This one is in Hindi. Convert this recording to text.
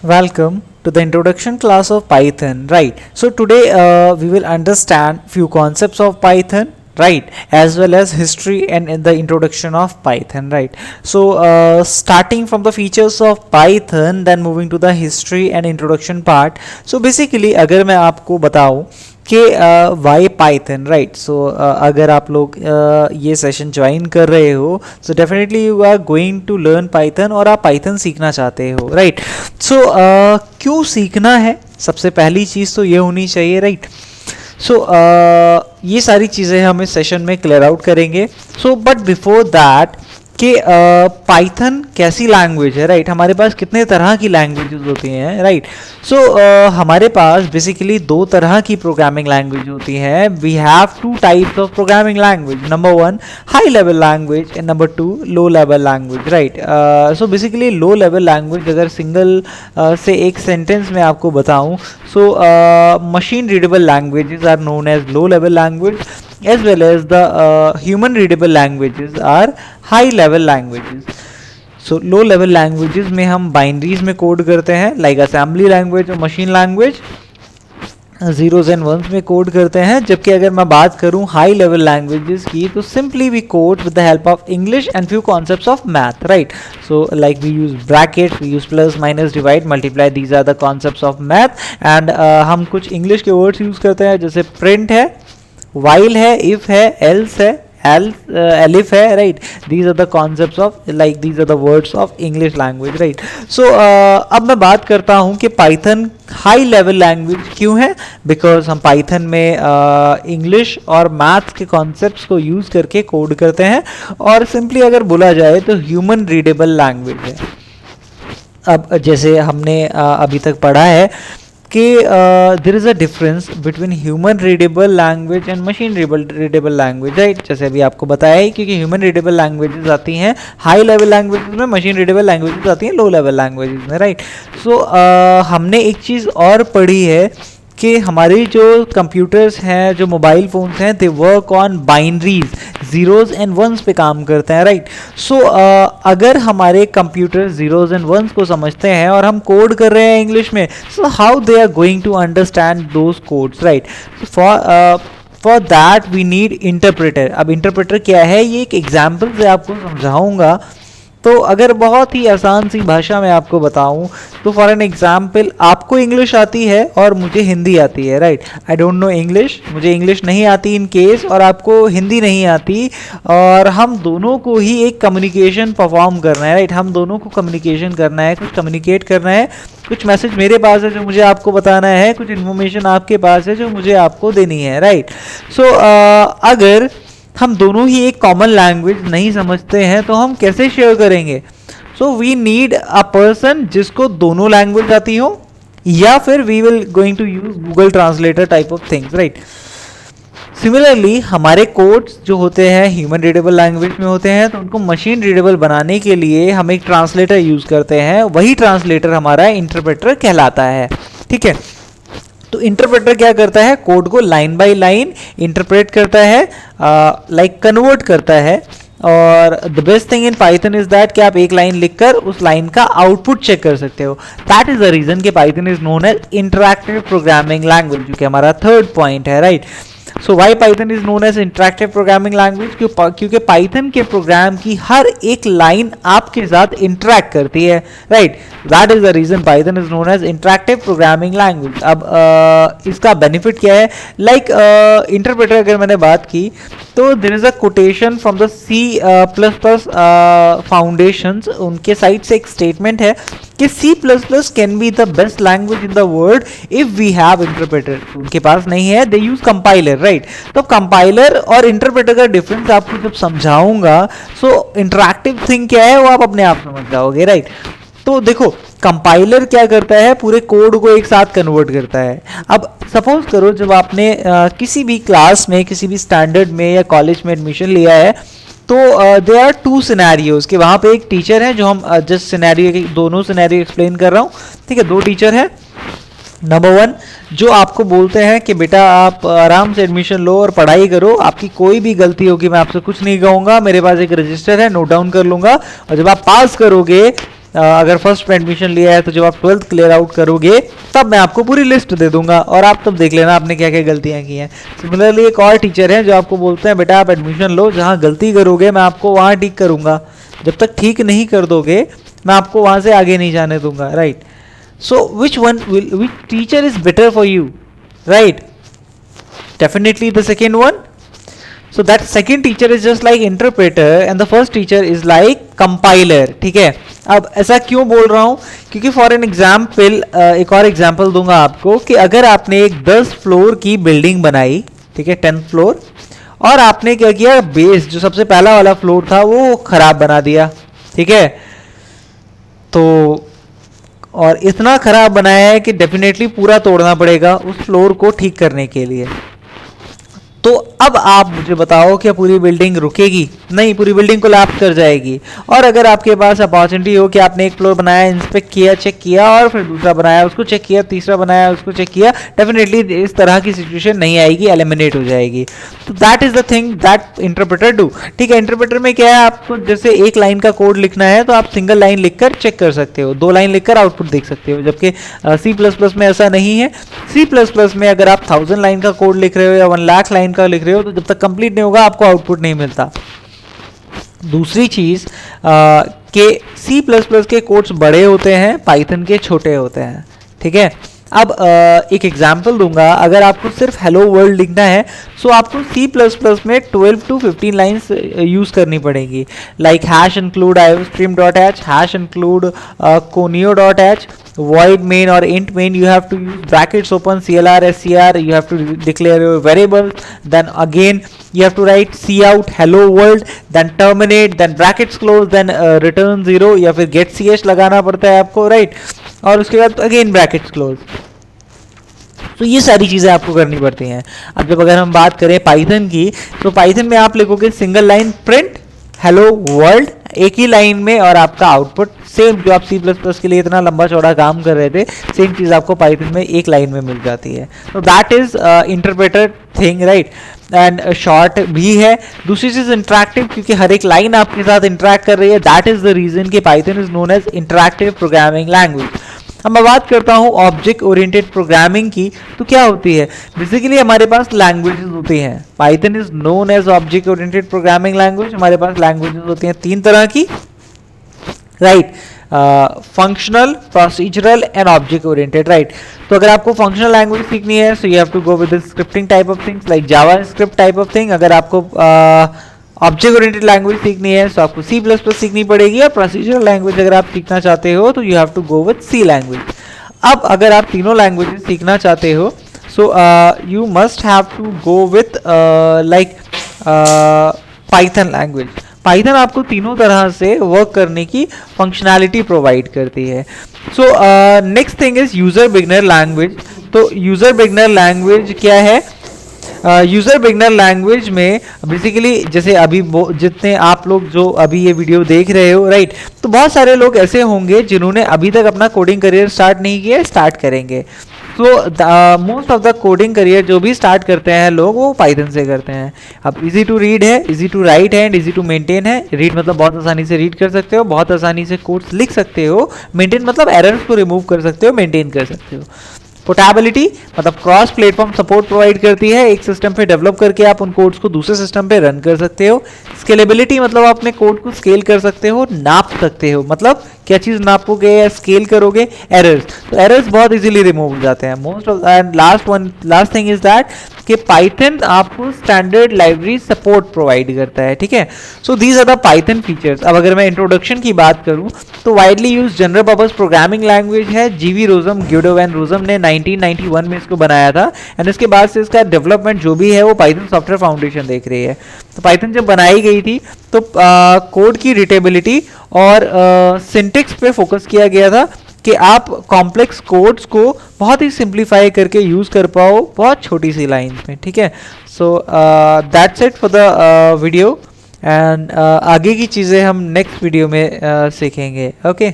Welcome to the introduction class of Python, right? So today we will understand few concepts of Python, right, as well as history and in the introduction of Python, right? So starting from the features of Python, then moving to the history and introduction part. So basically अगर मैं आपको बताऊं कि वाई पाइथन, राइट? सो अगर आप लोग ये सेशन ज्वाइन कर रहे हो, so definitely you are going to learn Python और आप पाइथन सीखना चाहते हो, राइट? सो क्यों सीखना है, सबसे पहली चीज़ तो ये होनी चाहिए, राइट? सो ये सारी चीज़ें हम इस सेशन में क्लियर आउट करेंगे. सो बट बिफोर दैट कि पाइथन कैसी लैंग्वेज है, राइट? हमारे पास कितने तरह की लैंग्वेजेस होती हैं, राइट? सो हमारे पास बेसिकली दो तरह की प्रोग्रामिंग लैंग्वेज होती हैं. We have two types of programming language. Number one high level language and number two low level language, right? So basically low level language अगर सिंगल से एक सेंटेंस में आपको बताऊं, so machine readable languages are known as low level language, as well as the human readable languages are high level languages. So low level languages में हम बाइनरीज में कोड करते हैं, लाइक असेंबली लैंग्वेज और machine language zeros and ones में कोड करते हैं. जबकि अगर मैं बात करूं हाई लेवल लैंग्वेजेस की, तो simply we code with the help of English and few concepts of math, right? So like we use bracket, we use plus minus divide multiply, these are the concepts of math. And हम कुछ इंग्लिश के वर्ड्स यूज करते हैं, जैसे प्रिंट है, वाइल है, इफ है, एल्स है, elif है, right? These are the concepts of, like these are the words of English language, right? So अब मैं बात करता हूँ कि पाइथन हाई लेवल लैंग्वेज क्यों है. बिकॉज हम पाइथन में इंग्लिश और मैथ्स के कॉन्सेप्ट्स को यूज करके कोड करते हैं, और सिंपली अगर बोला जाए तो ह्यूमन रीडेबल लैंग्वेज है. अब जैसे हमने अभी तक पढ़ा है कि there is a difference between human readable language and machine readable language, right? जैसे अभी आपको बताया ही, क्योंकि ह्यूमन रीडेबल लैंग्वेजेस आती हैं हाई लेवल लैंग्वेजेस में, मशीन रीडेबल लैंग्वेजेस आती हैं लो लेवल लैंग्वेजेस में, राइट? सो हमने एक चीज़ और पढ़ी है कि हमारी जो कंप्यूटर्स हैं, जो मोबाइल फ़ोन्स हैं, they work on binaries, zeros and ones पे काम करते हैं, राइट? सो अगर हमारे कंप्यूटर ज़ीरोज़ एंड वंस को समझते हैं और हम कोड कर रहे हैं इंग्लिश में, so how they are going to understand those codes, right? For that we need interpreter. अब इंटरप्रेटर क्या है, ये एक एग्जाम्पल से आपको समझाऊंगा. तो अगर बहुत ही आसान सी भाषा में आपको बताऊं, तो फॉर एन एग्जाम्पल, आपको इंग्लिश आती है और मुझे हिंदी आती है, right? I don't know English, मुझे इंग्लिश नहीं आती इन केस, और आपको हिंदी नहीं आती, और हम दोनों को ही एक कम्युनिकेशन परफॉर्म करना है, राइट? हम दोनों को कम्युनिकेशन करना है, कुछ कम्युनिकेट करना है, कुछ मैसेज मेरे पास है जो मुझे आपको बताना है, कुछ इन्फॉर्मेशन आपके पास है जो मुझे आपको देनी है, राइट? सो अगर हम दोनों ही एक कॉमन लैंग्वेज नहीं समझते हैं, तो हम कैसे शेयर करेंगे? So we need a person जिसको दोनों लैंग्वेज आती हो, या फिर we will going to use Google translator type of things, right? Similarly हमारे कोड्स जो होते हैं ह्यूमन रीडेबल लैंग्वेज में होते हैं, तो उनको मशीन रीडेबल बनाने के लिए हम एक ट्रांसलेटर यूज करते हैं. वही ट्रांसलेटर हमारा इंटरप्रेटर कहलाता है, ठीक है? तो इंटरप्रेटर क्या करता है, कोड को लाइन बाय लाइन इंटरप्रेट करता है, लाइक कन्वर्ट करता है. और the best thing in Python is that कि आप एक लाइन लिखकर उस लाइन का आउटपुट चेक कर सकते हो. दैट इज द रीजन कि Python is known as interactive programming language, जो कि हमारा थर्ड पॉइंट है, right? So why Python is known as interactive programming language, क्योंकि पाइथन के प्रोग्राम की हर एक लाइन आपके साथ इंटरैक्ट करती है, right? That is the reason Python is known as interactive programming language. अब इसका बेनिफिट क्या है, लाइक इंटरप्रेटर अगर मैंने बात की, तो there is a quotation from the C++ foundations. उनके साइड से एक स्टेटमेंट है कि C++ can be the best language in the world if we have interpreter. उनके पास नहीं है, दे यूज कंपाइलर, राइट? तो कंपाइलर और इंटरप्रेटर का डिफरेंस आपको जब समझाऊंगा, सो इंटरैक्टिव थिंग क्या है वो आप अपने आप समझ जाओगे, राइट? तो देखो, कंपाइलर क्या करता है, पूरे कोड को एक साथ कन्वर्ट करता है. अब सपोज करो जब आपने किसी भी क्लास में, किसी भी स्टैंडर्ड में या कॉलेज में एडमिशन लिया है, तो देयर आर टू सिनेरियोज कि वहाँ पे एक टीचर है, जो हम जस्ट सिनेरियो, दोनों सिनेरियो एक्सप्लेन कर रहा हूँ, ठीक है? दो टीचर है. नंबर वन, जो आपको बोलते हैं कि बेटा आप आराम से एडमिशन लो और पढ़ाई करो, आपकी कोई भी गलती होगी मैं आपसे कुछ नहीं कहूँगा, मेरे पास एक रजिस्टर है, नोट डाउन कर लूँगा, और जब आप पास करोगे अगर फर्स्ट में एडमिशन लिया है तो जब आप 12th क्लियर आउट करोगे तब मैं आपको पूरी लिस्ट दे दूंगा और आप तब देख लेना आपने क्या क्या गलतियां की हैं। सिमिलरली एक और टीचर है जो आपको बोलते हैं बेटा आप एडमिशन लो, जहाँ गलती करोगे मैं आपको वहाँ ठीक करूँगा, जब तक ठीक नहीं कर दोगे मैं आपको वहाँ से आगे नहीं जाने दूंगा, right. So which teacher is better for you, right? Definitely the second one. So that second teacher is just like interpreter and the first teacher is like compiler, ठीक है। अब ऐसा क्यों बोल रहा हूँ, क्योंकि फॉर एन एग्जाम्पल एक और एग्जाम्पल दूंगा आपको कि अगर आपने एक 10 फ्लोर की बिल्डिंग बनाई, ठीक है, 10th फ्लोर, और आपने क्या किया, बेस जो सबसे पहला वाला फ्लोर था वो खराब बना दिया, ठीक है, तो और इतना खराब बनाया है कि डेफिनेटली पूरा तोड़ना पड़ेगा उस फ्लोर को ठीक करने के लिए। तो अब आप मुझे बताओ क्या पूरी बिल्डिंग रुकेगी? नहीं, पूरी बिल्डिंग कोलैप्स कर जाएगी। और अगर आपके पास अपॉर्चुनिटी हो कि आपने एक फ्लोर बनाया, इंस्पेक्ट किया, चेक किया, और फिर दूसरा बनाया, उसको चेक किया, तीसरा बनाया, उसको चेक किया, डेफिनेटली इस तरह की सिचुएशन नहीं आएगी, एलिमिनेट हो जाएगी। तो that is the thing that interpreter do, ठीक है। इंटरप्रेटर में क्या है, आपको जैसे एक लाइन का कोड लिखना है तो आप सिंगल लाइन लिखकर चेक कर सकते हो, 2 लाइन लिखकर आउटपुट देख सकते हो, जबकि C++ में ऐसा नहीं है। C++ में अगर आप 1000 लाइन का कोड लिख रहे हो या 1 लाख लाइन का लिख रहे हो तो जब तक कंप्लीट नहीं होगा आपको आउटपुट नहीं मिलता। दूसरी चीज के C++ के कोड्स बड़े होते हैं, पाइथन के छोटे होते हैं, ठीक है। अब एक एग्जांपल दूंगा, अगर आपको सिर्फ हेलो वर्ल्ड लिखना है सो आपको C++ में 12 to 15 लाइंस यूज करनी पड़ेगी, like hash include iostream.h, hash include conio.h, void main or int main, you have to use brackets open, clr, scr, you have to declare your variable, then again you have to write cout hello world, then terminate, then brackets close, then return 0 या फिर get ch लगाना पड़ता है आपको, राइट, और उसके बाद अगेन ब्रैकेट्स क्लोज। तो ये सारी चीज़ें आपको करनी पड़ती हैं। अब जब अगर हम बात करें पाइथन की, तो पाइथन में आप लिखोगे single line print hello world एक ही लाइन में, और आपका आउटपुट सेम जो आप C++ के लिए इतना लंबा चौड़ा काम कर रहे थे, सेम चीज़ आपको पाइथन में एक लाइन में मिल जाती है। तो that is interpreter thing, right, and short भी है। दूसरी चीज़ इंटरैक्टिव, क्योंकि हर एक लाइन आपके साथ इंटरैक्ट कर रही है, दैट इज द रीजन कि Python is known as interactive programming language. अब मैं बात करता हूँ ऑब्जेक्ट ओरिएंटेड प्रोग्रामिंग की, तो क्या होती है, बेसिकली हमारे पास लैंग्वेजेस होती हैं। Python is known as object oriented programming language. हमारे पास लैंग्वेजेस होती हैं 3 तरह की, right, functional, procedural and object oriented, right. तो अगर आपको फंक्शनल लैंग्वेज सीखनी है so you have to go with scripting type of things like JavaScript type of thing. अगर आपको ऑब्जेक्ट ओरिएंटेड लैंग्वेज सीखनी है तो आपको C++ सीखनी पड़ेगी, और प्रोसीजरल लैंग्वेज अगर आप सीखना चाहते हो तो you have to go with C language. अब अगर आप तीनों लैंग्वेजेस सीखना चाहते हो so you must have to go with like Python language. Python आपको तीनों तरह से वर्क करने की फंक्शनैलिटी प्रोवाइड करती है। So next thing is user beginner language. तो यूजर बिगनर लैंग्वेज क्या है? यूजर बिगनर लैंग्वेज में बेसिकली जैसे अभी जितने आप लोग जो अभी ये वीडियो देख रहे हो, राइट, तो बहुत सारे लोग ऐसे होंगे जिन्होंने अभी तक अपना कोडिंग करियर स्टार्ट नहीं किया, स्टार्ट करेंगे। तो most of the coding career जो भी स्टार्ट करते हैं लोग वो पाइथन से करते हैं। अब इजी टू रीड है, इजी टू राइट है एंड इजी टू मेंटेन है। रीड मतलब बहुत आसानी से रीड कर सकते हो, बहुत आसानी से कोड्स लिख सकते हो। मेंटेन मतलब एरर्स को रिमूव कर सकते हो, मेंटेन कर सकते हो। पोर्टेबिलिटी मतलब क्रॉस प्लेटफॉर्म सपोर्ट प्रोवाइड करती है, एक सिस्टम पे डेवलप करके आप उन कोड्स को दूसरे सिस्टम पे रन कर सकते हो। स्केलेबिलिटी मतलब आप अपने कोड को स्केल कर सकते हो, नाप सकते हो, मतलब क्या चीज़ नापोगे या स्केल करोगे, एरर्स, तो एरर्स बहुत इजीली रिमूव हो जाते हैं। Most of and last thing is that कि पाइथन आपको स्टैंडर्ड लाइब्रेरी सपोर्ट प्रोवाइड करता है, ठीक है। So these are the Python features. अब अगर मैं इंट्रोडक्शन की बात करूं तो widely use general purpose programming language है। जीवी रोजम, ग्यूडो वैन रोजम ने 1991 में इसको बनाया था एंड इसके बाद से इसका डेवलपमेंट जो भी है वो पाइथन सॉफ्टवेयर फाउंडेशन देख रही है। तो पाइथन जब बनाई गई थी तो कोड की रीडेबिलिटी और सिंटेक्स पे फोकस किया गया था कि आप कॉम्प्लेक्स कोड्स को बहुत ही सिंप्लीफाई करके यूज़ कर पाओ बहुत छोटी सी लाइंस में, ठीक है। So that's it for the video and आगे की चीज़ें हम नेक्स्ट वीडियो में सीखेंगे। ओके।